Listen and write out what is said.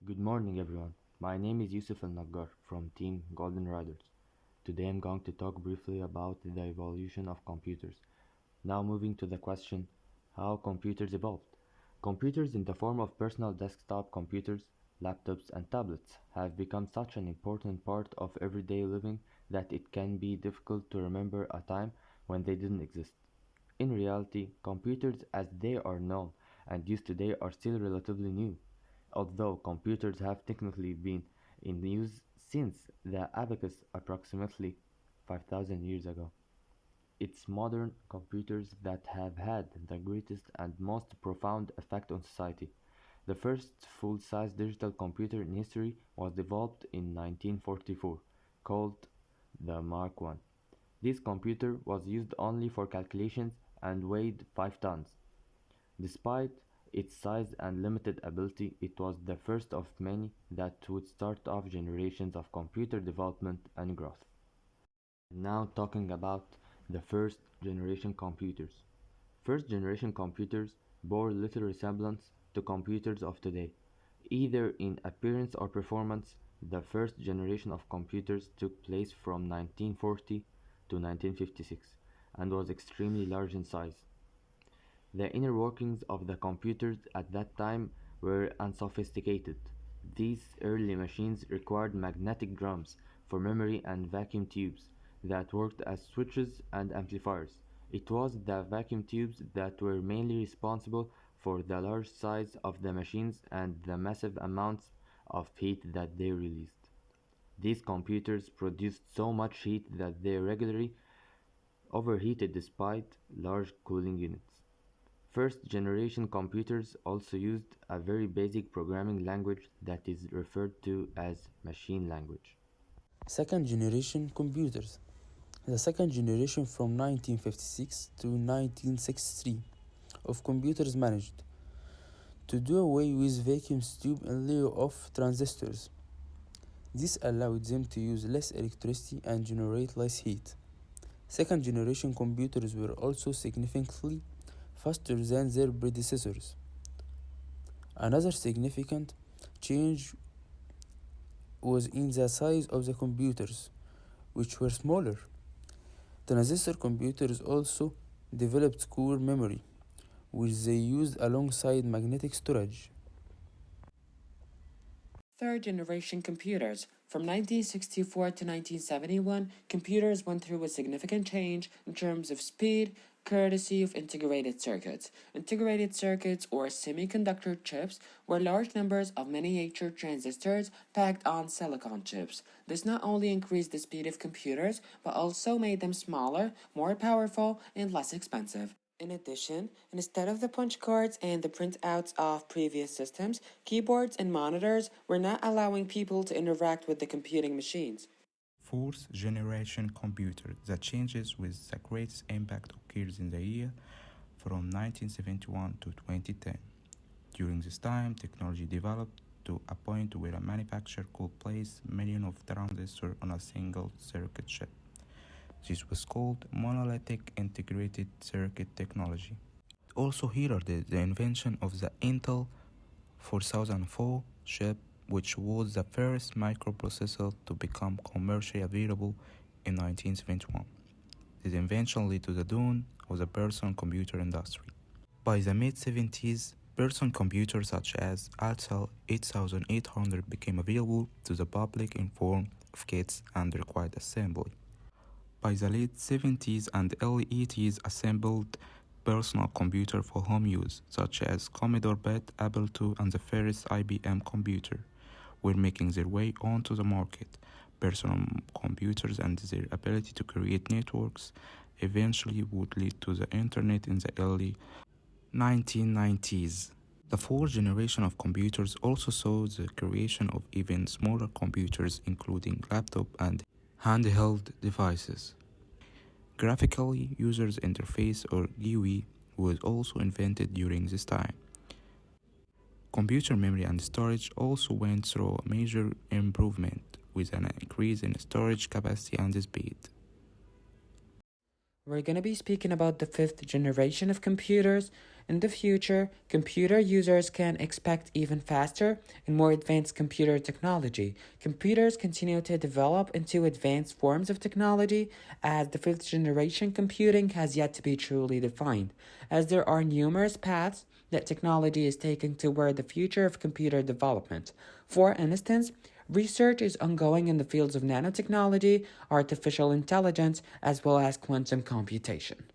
Good morning, everyone. My name is Yusuf Al Naggar from Team Golden Riders. Today I'm going to talk briefly about the evolution of computers. Now, moving to the question how computers evolved. Computers, in the form of personal desktop computers, laptops, and tablets, have become such an important part of everyday living that it can be difficult to remember a time when they didn't exist. In reality, computers as they are known and used today are still relatively new, although computers have technically been in use since the abacus approximately 5000 years ago. It's modern computers that have had the greatest and most profound effect on society. The first full-size digital computer in history was developed in 1944, called the Mark I. This computer was used only for calculations and weighed 5 tons. Despite its size and limited ability, it was the first of many that would start off generations of computer development and growth. Now talking about the first generation computers. First generation computers bore little resemblance to computers of today, either in appearance or performance. The first generation of computers took place from 1940 to 1956 and was extremely large in size. The inner workings of the computers at that time were unsophisticated. These early machines required magnetic drums for memory and vacuum tubes that worked as switches and amplifiers. It was the vacuum tubes that were mainly responsible for the large size of the machines and the massive amounts of heat that they released. These computers produced so much heat that they regularly overheated despite large cooling units. First generation computers also used a very basic programming language that is referred to as machine language. Second generation computers. The second generation from 1956 to 1963 of computers managed to do away with vacuum tube and layer of transistors. This allowed them to use less electricity and generate less heat. Second generation computers were also significantly faster than their predecessors. Another significant change was in the size of the computers, which were smaller. Transistor computers also developed core memory, which they used alongside magnetic storage. Third generation computers. From 1964 to 1971, computers went through a significant change in terms of speed, courtesy of integrated circuits. Integrated circuits, or semiconductor chips, were large numbers of miniature transistors packed on silicon chips. This not only increased the speed of computers, but also made them smaller, more powerful, and less expensive. In addition, instead of the punch cards and the printouts of previous systems, keyboards and monitors were not allowing people to interact with the computing machines. Fourth generation computer. The changes with the greatest impact occurs in the year from 1971 to 2010. During this time, technology developed to a point where a manufacturer could place millions of transistors on a single circuit chip. This was called monolithic integrated circuit technology. It also heralded the invention of the Intel 4004 chip, which was the first microprocessor to become commercially available in 1971. This invention led to the dawn of the personal computer industry. By the mid-70s, personal computers such as Altel 8800 became available to the public in form of kits and required assembly. By the late 70s and early 80s, assembled personal computer for home use, such as Commodore PET, Apple II, and the first IBM computer, were making their way onto the market. Personal computers and their ability to create networks eventually would lead to the internet in the early 1990s. The fourth generation of computers also saw the creation of even smaller computers, including laptop and handheld devices. Graphically User Interface, or GUI, was also invented during this time. Computer memory and storage also went through a major improvement with an increase in storage capacity and speed. We're going to be speaking about the fifth generation of computers. In the future, computer users can expect even faster and more advanced computer technology. Computers continue to develop into advanced forms of technology as the fifth generation computing has yet to be truly defined, as there are numerous paths that technology is taking toward the future of computer development. For instance, research is ongoing in the fields of nanotechnology, artificial intelligence, as well as quantum computation.